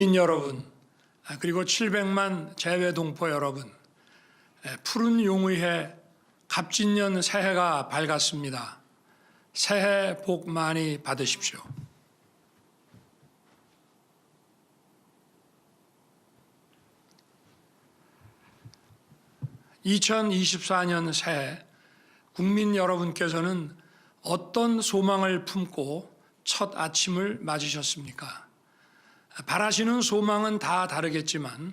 여러분, 그리고 700만 재외동포 여러분, 푸른 용의해 갑진년 새해가 밝았습니다. 새해 복 많이 받으십시오. (2024년) 새해 국민 여러분께서는 어떤 소망을 품고 첫 아침을 맞으셨습니까? 바라시는 소망은 다 다르겠지만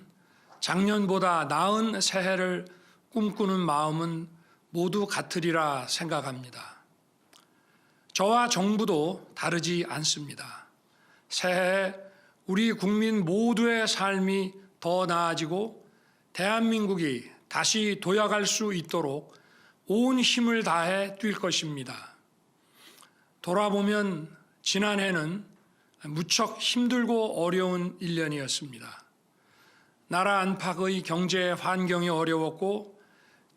작년보다 나은 새해를 꿈꾸는 마음은 모두 같으리라 생각합니다. 저와 정부도 다르지 않습니다. 새해에 우리 국민 모두의 삶이 더 나아지고 대한민국이 다시 도약할 수 있도록 온 힘을 다해 뛸 것입니다. 돌아보면 지난해는 무척 힘들고 어려운 1년이었습니다. 나라 안팎의 경제 환경이 어려웠고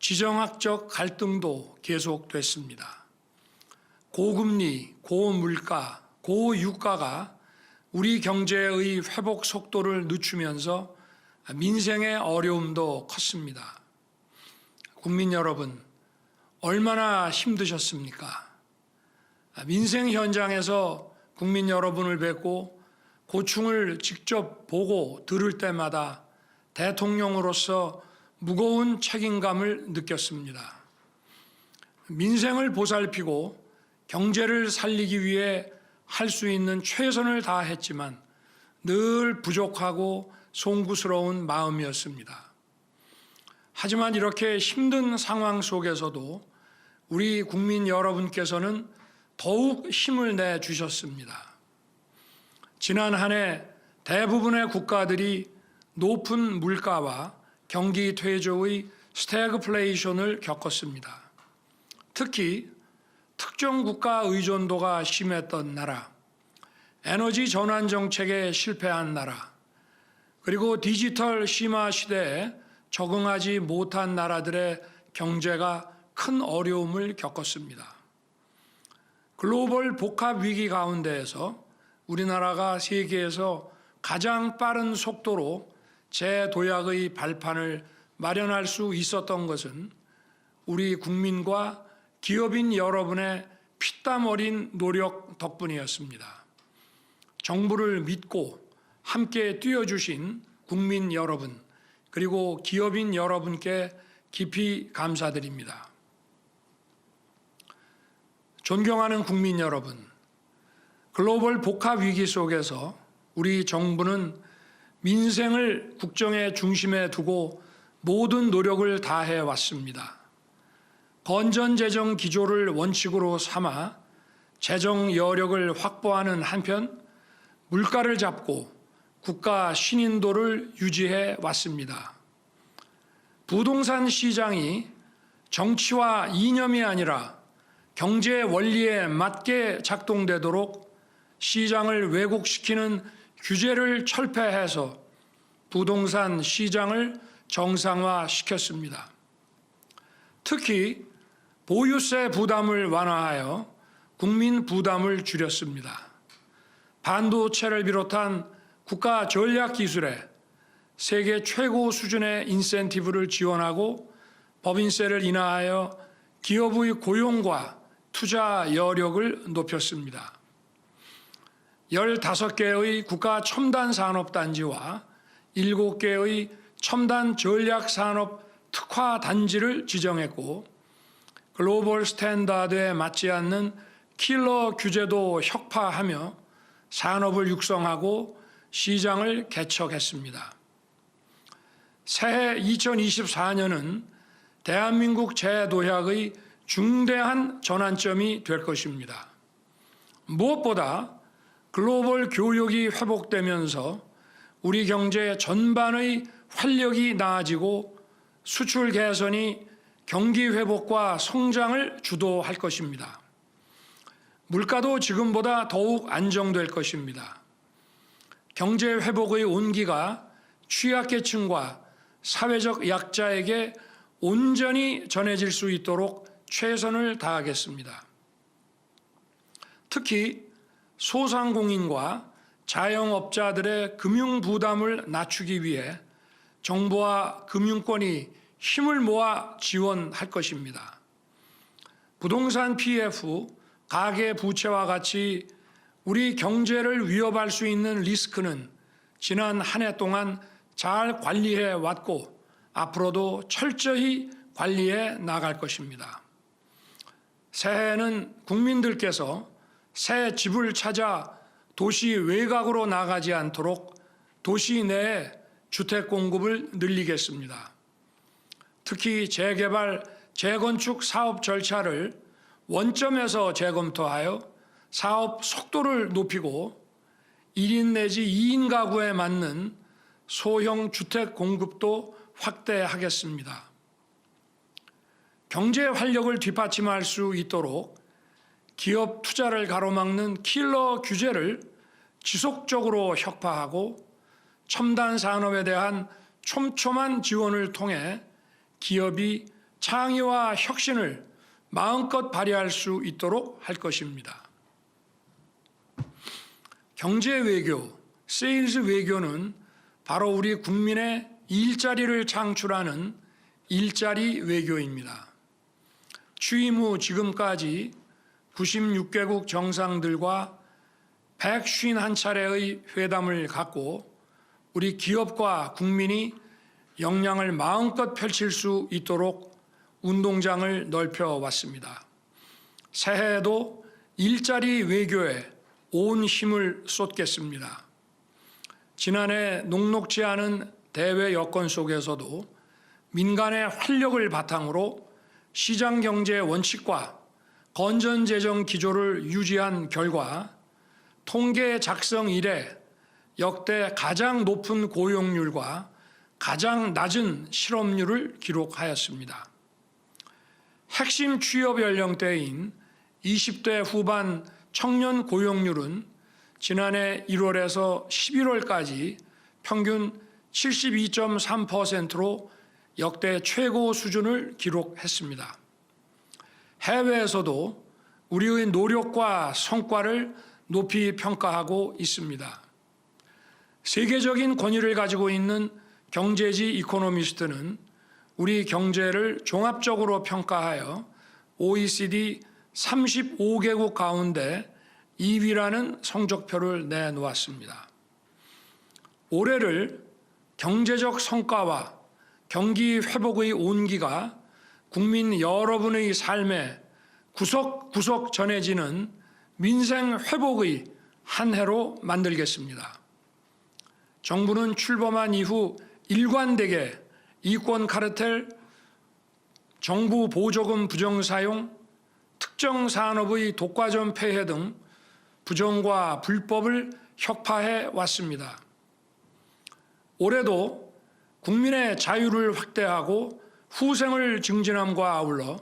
지정학적 갈등도 계속됐습니다. 고금리, 고물가, 고유가가 우리 경제의 회복 속도를 늦추면서 민생의 어려움도 컸습니다. 국민 여러분, 얼마나 힘드셨습니까? 민생 현장에서 국민 여러분을 뵙고 고충을 직접 보고 들을 때마다 대통령으로서 무거운 책임감을 느꼈습니다. 민생을 보살피고 경제를 살리기 위해 할 수 있는 최선을 다했지만 늘 부족하고 송구스러운 마음이었습니다. 하지만 이렇게 힘든 상황 속에서도 우리 국민 여러분께서는 더욱 힘을 내주셨습니다. 지난 한 해 대부분의 국가들이 높은 물가와 경기 퇴조의 스태그플레이션을 겪었습니다. 특히 특정 국가 의존도가 심했던 나라, 에너지 전환 정책에 실패한 나라, 그리고 디지털 심화 시대에 적응하지 못한 나라들의 경제가 큰 어려움을 겪었습니다. 글로벌 복합 위기 가운데에서 우리나라가 세계에서 가장 빠른 속도로 재도약의 발판을 마련할 수 있었던 것은 우리 국민과 기업인 여러분의 피땀 어린 노력 덕분이었습니다. 정부를 믿고 함께 뛰어주신 국민 여러분, 그리고 기업인 여러분께 깊이 감사드립니다. 존경하는 국민 여러분, 글로벌 복합 위기 속에서 우리 정부는 민생을 국정의 중심에 두고 모든 노력을 다해 왔습니다. 건전 재정 기조를 원칙으로 삼아 재정 여력을 확보하는 한편 물가를 잡고 국가 신인도를 유지해 왔습니다. 부동산 시장이 정치와 이념이 아니라 경제 원리에 맞게 작동되도록 시장을 왜곡시키는 규제를 철폐해서 부동산 시장을 정상화시켰습니다. 특히 보유세 부담을 완화하여 국민 부담을 줄였습니다. 반도체를 비롯한 국가 전략 기술에 세계 최고 수준의 인센티브를 지원하고 법인세를 인하하여 기업의 고용과 투자 여력을 높였습니다. 15개의 국가 첨단 산업단지와 7개의 첨단 전략산업 특화 단지를 지정했고 글로벌 스탠다드에 맞지 않는 킬러 규제도 혁파하며 산업을 육성하고 시장을 개척했습니다. 새해 2024년은 대한민국 재도약의 중대한 전환점이 될 것입니다. 무엇보다 글로벌 교역이 회복되면서 우리 경제 전반의 활력이 나아지고 수출 개선이 경기 회복과 성장을 주도할 것입니다. 물가도 지금보다 더욱 안정될 것입니다. 경제 회복의 온기가 취약계층과 사회적 약자에게 온전히 전해질 수 있도록 최선을 다하겠습니다. 특히 소상공인과 자영업자들의 금융 부담을 낮추기 위해 정부와 금융권이 힘을 모아 지원할 것입니다. 부동산 PF, 가계 부채와 같이 우리 경제를 위협할 수 있는 리스크는 지난 한 해 동안 잘 관리해 왔고 앞으로도 철저히 관리해 나갈 것입니다. 새해에는 국민들께서 새 집을 찾아 도시 외곽으로 나가지 않도록 도시 내에 주택 공급을 늘리겠습니다. 특히 재개발, 재건축 사업 절차를 원점에서 재검토하여 사업 속도를 높이고 1인 내지 2인 가구에 맞는 소형 주택 공급도 확대하겠습니다. 경제 활력을 뒷받침할 수 있도록 기업 투자를 가로막는 킬러 규제를 지속적으로 혁파하고 첨단 산업에 대한 촘촘한 지원을 통해 기업이 창의와 혁신을 마음껏 발휘할 수 있도록 할 것입니다. 경제 외교, 세일즈 외교는 바로 우리 국민의 일자리를 창출하는 일자리 외교입니다. 취임 후 지금까지 96개국 정상들과 151차례의 회담을 갖고 우리 기업과 국민이 역량을 마음껏 펼칠 수 있도록 운동장을 넓혀왔습니다. 새해에도 일자리 외교에 온 힘을 쏟겠습니다. 지난해 녹록지 않은 대외 여건 속에서도 민간의 활력을 바탕으로 시장경제 원칙과 건전재정 기조를 유지한 결과 통계 작성 이래 역대 가장 높은 고용률과 가장 낮은 실업률을 기록하였습니다. 핵심 취업 연령대인 20대 후반 청년 고용률은 지난해 1월에서 11월까지 평균 72.3%로 역대 최고 수준을 기록했습니다. 해외에서도 우리의 노력과 성과를 높이 평가하고 있습니다. 세계적인 권위를 가지고 있는 경제지 이코노미스트는 우리 경제를 종합적으로 평가하여 OECD 35개국 가운데 2위라는 성적표를 내놓았습니다. 올해를 경제적 성과와 경기 회복의 온기가 국민 여러분의 삶에 구석구석 전해지는 민생 회복의 한 해로 만들겠습니다. 정부는 출범한 이후 일관되게 이권 카르텔, 정부 보조금 부정사용, 특정 산업의 독과점 폐해 등 부정과 불법을 혁파해 왔습니다. 올해도 국민의 자유를 확대하고 후생을 증진함과 아울러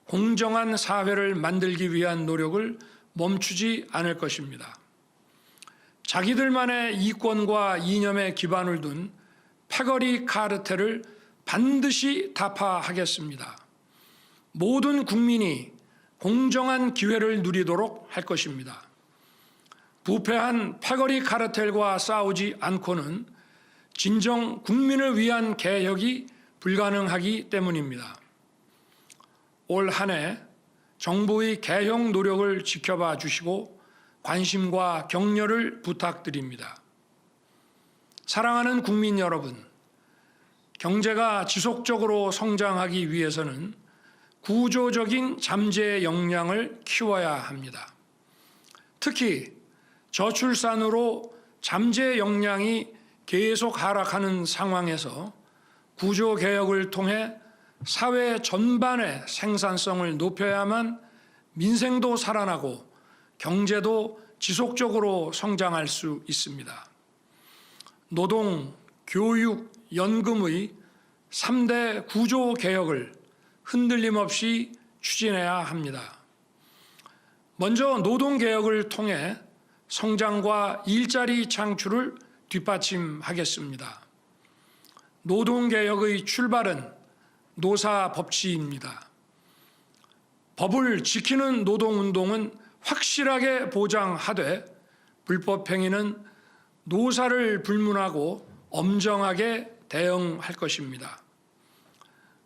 공정한 사회를 만들기 위한 노력을 멈추지 않을 것입니다. 자기들만의 이권과 이념에 기반을 둔 패거리 카르텔을 반드시 타파하겠습니다. 모든 국민이 공정한 기회를 누리도록 할 것입니다. 부패한 패거리 카르텔과 싸우지 않고는 진정 국민을 위한 개혁이 불가능하기 때문입니다. 올 한 해 정부의 개혁 노력을 지켜봐 주시고 관심과 격려를 부탁드립니다. 사랑하는 국민 여러분, 경제가 지속적으로 성장하기 위해서는 구조적인 잠재 역량을 키워야 합니다. 특히 저출산으로 잠재 역량이 계속 하락하는 상황에서 구조개혁을 통해 사회 전반의 생산성을 높여야만 민생도 살아나고 경제도 지속적으로 성장할 수 있습니다. 노동, 교육, 연금의 3대 구조개혁을 흔들림 없이 추진해야 합니다. 먼저 노동개혁을 통해 성장과 일자리 창출을 뒷받침하겠습니다. 노동개혁의 출발은 노사법치입니다. 법을 지키는 노동운동은 확실하게 보장하되 불법행위는 노사를 불문하고 엄정하게 대응할 것입니다.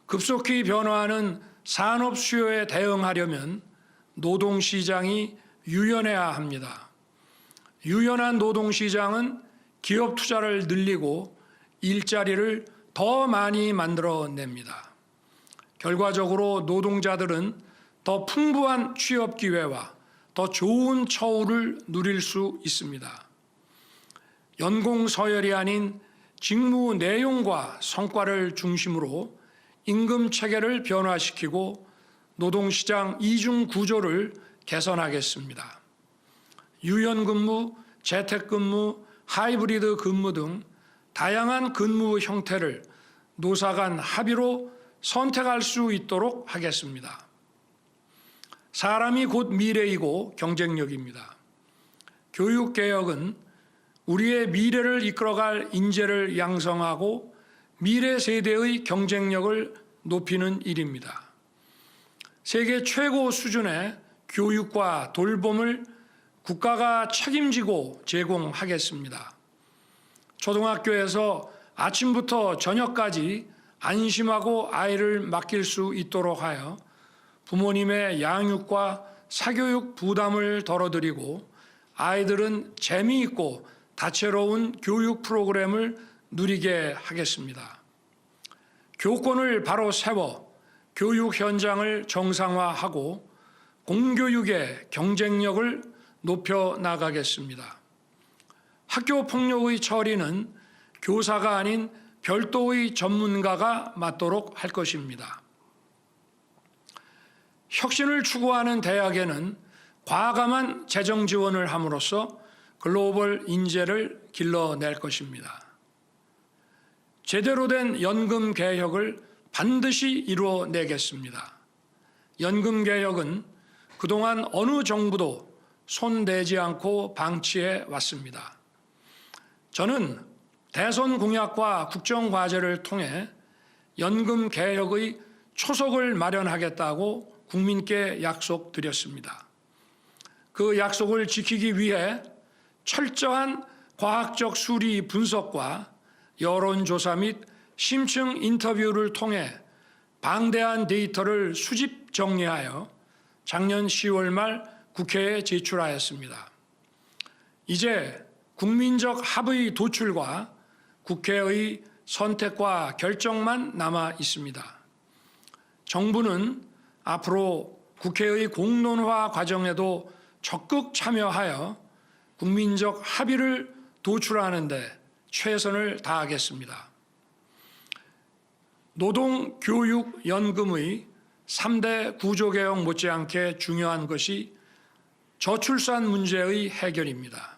급속히 변화하는 산업 수요에 대응하려면 노동시장이 유연해야 합니다. 유연한 노동시장은 기업 투자를 늘리고 일자리를 더 많이 만들어냅니다. 결과적으로 노동자들은 더 풍부한 취업 기회와 더 좋은 처우를 누릴 수 있습니다. 연공 서열이 아닌 직무 내용과 성과를 중심으로 임금 체계를 변화시키고 노동시장 이중 구조를 개선하겠습니다. 유연근무, 재택근무, 하이브리드 근무 등 다양한 근무 형태를 노사 간 합의로 선택할 수 있도록 하겠습니다. 사람이 곧 미래이고 경쟁력입니다. 교육개혁은 우리의 미래를 이끌어갈 인재를 양성하고 미래 세대의 경쟁력을 높이는 일입니다. 세계 최고 수준의 교육과 돌봄을 국가가 책임지고 제공하겠습니다. 초등학교에서 아침부터 저녁까지 안심하고 아이를 맡길 수 있도록 하여 부모님의 양육과 사교육 부담을 덜어드리고 아이들은 재미있고 다채로운 교육 프로그램을 누리게 하겠습니다. 교권을 바로 세워 교육 현장을 정상화하고 공교육의 경쟁력을 높여 나가겠습니다. 학교 폭력의 처리는 교사가 아닌 별도의 전문가가 맡도록 할 것입니다. 혁신을 추구하는 대학에는 과감한 재정 지원을 함으로써 글로벌 인재를 길러낼 것입니다. 제대로 된 연금 개혁을 반드시 이루어내겠습니다. 연금 개혁은 그동안 어느 정부도 손대지 않고 방치해 왔습니다. 저는 대선 공약과 국정과제를 통해 연금 개혁의 초석을 마련하겠다고 국민께 약속드렸습니다. 그 약속을 지키기 위해 철저한 과학적 수리 분석과 여론조사 및 심층 인터뷰를 통해 방대한 데이터를 수집 정리하여 작년 10월 말 국회에 제출하였습니다. 이제 국민적 합의 도출과 국회의 선택과 결정만 남아 있습니다. 정부는 앞으로 국회의 공론화 과정에도 적극 참여하여 국민적 합의를 도출하는 데 최선을 다하겠습니다. 노동교육연금의 3대 구조개혁 못지않게 중요한 것이 저출산 문제의 해결입니다.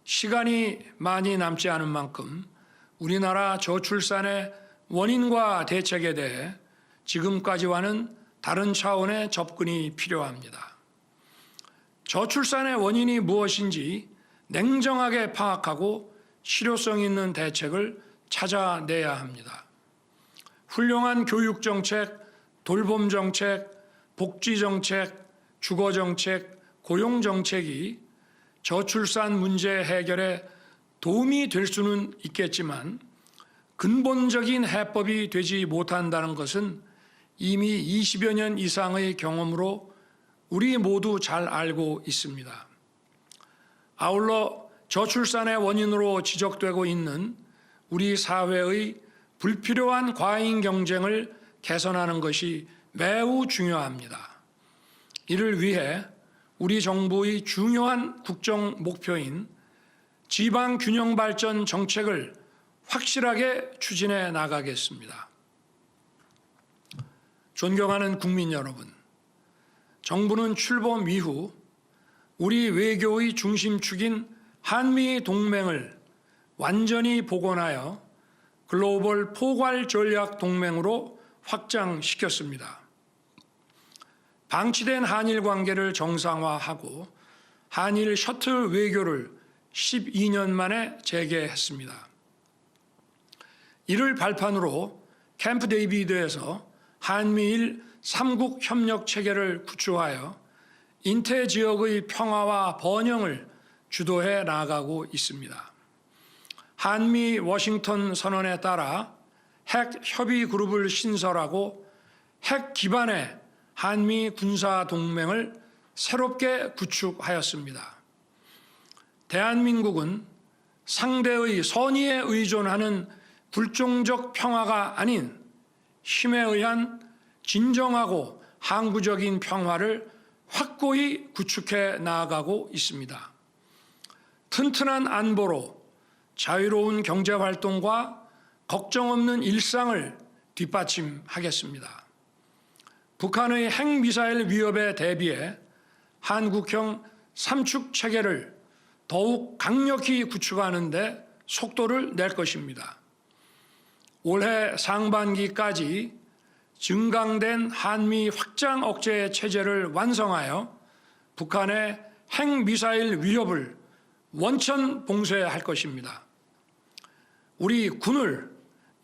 시간이 많이 남지 않은 만큼 우리나라 저출산의 원인과 대책에 대해 지금까지와는 다른 차원의 접근이 필요합니다. 저출산의 원인이 무엇인지 냉정하게 파악하고 실효성 있는 대책을 찾아내야 합니다. 훌륭한 교육정책, 돌봄정책, 복지정책, 주거정책, 고용정책이 저출산 문제 해결에 도움이 될 수는 있겠지만 근본적인 해법이 되지 못한다는 것은 이미 20여 년 이상의 경험으로 우리 모두 잘 알고 있습니다. 아울러 저출산의 원인으로 지적되고 있는 우리 사회의 불필요한 과잉 경쟁을 개선하는 것이 매우 중요합니다. 이를 위해 우리 정부의 중요한 국정 목표인 지방 균형 발전 정책을 확실하게 추진해 나가겠습니다. 존경하는 국민 여러분, 정부는 출범 이후 우리 외교의 중심축인 한미 동맹을 완전히 복원하여 글로벌 포괄 전략 동맹으로 확장시켰습니다. 방치된 한일 관계를 정상화하고 한일 셔틀 외교를 12년 만에 재개했습니다. 이를 발판으로 캠프 데이비드에서 한미일 3국 협력 체계를 구축하여 인태 지역의 평화와 번영을 주도해 나가고 있습니다. 한미 워싱턴 선언에 따라 핵 협의 그룹을 신설하고 핵 기반의 한미 군사 동맹을 새롭게 구축하였습니다. 대한민국은 상대의 선의에 의존하는 굴종적 평화가 아닌 힘에 의한 진정하고 항구적인 평화를 확고히 구축해 나아가고 있습니다. 튼튼한 안보로 자유로운 경제활동과 걱정 없는 일상을 뒷받침하겠습니다. 북한의 핵미사일 위협에 대비해 한국형 삼축 체계를 더욱 강력히 구축하는 데 속도를 낼 것입니다. 올해 상반기까지 증강된 한미 확장 억제 체제를 완성하여 북한의 핵미사일 위협을 원천 봉쇄할 것입니다. 우리 군을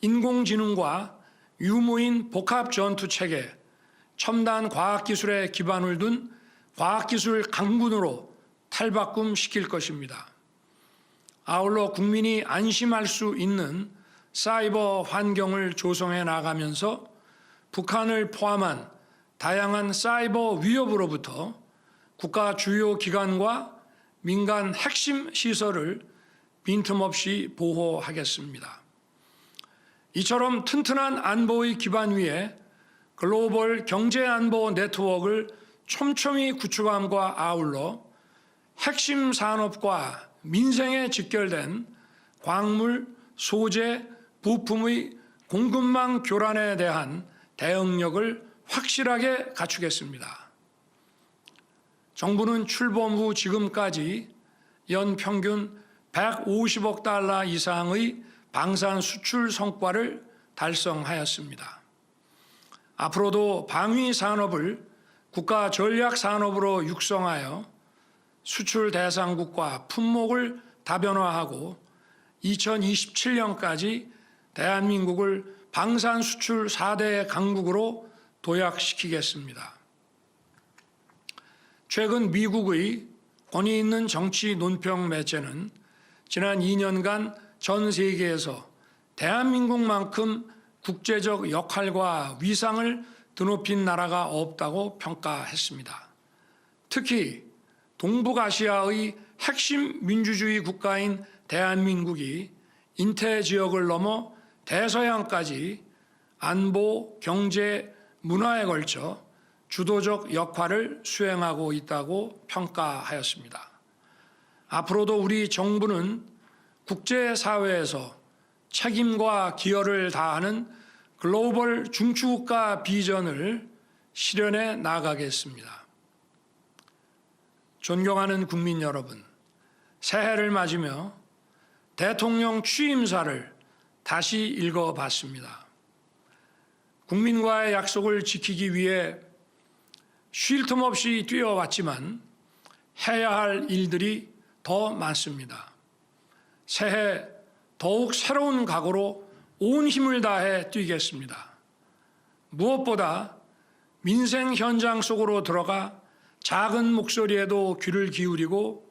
인공지능과 유무인 복합 전투 체계, 첨단 과학기술에 기반을 둔 과학기술 강군으로 탈바꿈시킬 것입니다. 아울러 국민이 안심할 수 있는 사이버 환경을 조성해 나가면서 북한을 포함한 다양한 사이버 위협으로부터 국가 주요 기관과 민간 핵심 시설을 빈틈없이 보호하겠습니다. 이처럼 튼튼한 안보의 기반 위에 글로벌 경제안보 네트워크를 촘촘히 구축함과 아울러 핵심 산업과 민생에 직결된 광물, 소재, 부품의 공급망 교란에 대한 대응력을 확실하게 갖추겠습니다. 정부는 출범 후 지금까지 연평균 150억 달러 이상의 방산 수출 성과를 달성하였습니다. 앞으로도 방위 산업을 국가 전략 산업으로 육성하여 수출 대상국과 품목을 다변화하고 2027년까지 대한민국을 방산 수출 4대 강국으로 도약시키겠습니다. 최근 미국의 권위 있는 정치 논평 매체는 지난 2년간 전 세계에서 대한민국만큼 국제적 역할과 위상을 드높인 나라가 없다고 평가했습니다. 특히 동북아시아의 핵심 민주주의 국가인 대한민국이 인태 지역을 넘어 대서양까지 안보, 경제, 문화에 걸쳐 주도적 역할을 수행하고 있다고 평가하였습니다. 앞으로도 우리 정부는 국제사회에서 책임과 기여를 다하는 글로벌 중추국가 비전을 실현해 나가겠습니다. 존경하는 국민 여러분, 새해를 맞으며 대통령 취임사를 다시 읽어봤습니다. 국민과의 약속을 지키기 위해 쉴 틈 없이 뛰어왔지만 해야 할 일들이 더 많습니다. 새해 더욱 새로운 각오로 온 힘을 다해 뛰겠습니다. 무엇보다 민생 현장 속으로 들어가 작은 목소리에도 귀를 기울이고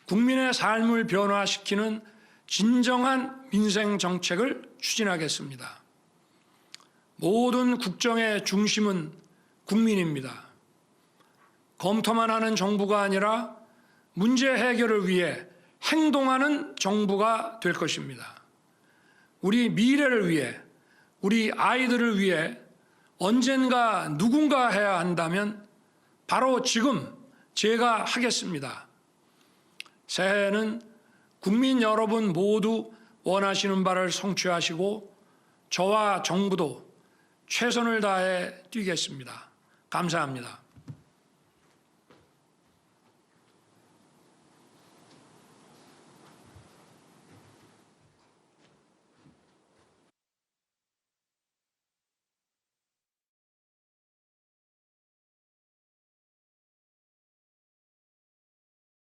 국민의 삶을 변화시키는 진정한 민생 정책을 추진하겠습니다. 모든 국정의 중심은 국민입니다. 검토만 하는 정부가 아니라 문제 해결을 위해 행동하는 정부가 될 것입니다. 우리 미래를 위해, 우리 아이들을 위해 언젠가 누군가 해야 한다면 바로 지금 제가 하겠습니다. 새해에는 국민 여러분 모두 원하시는 바를 성취하시고 저와 정부도 최선을 다해 뛰겠습니다. 감사합니다.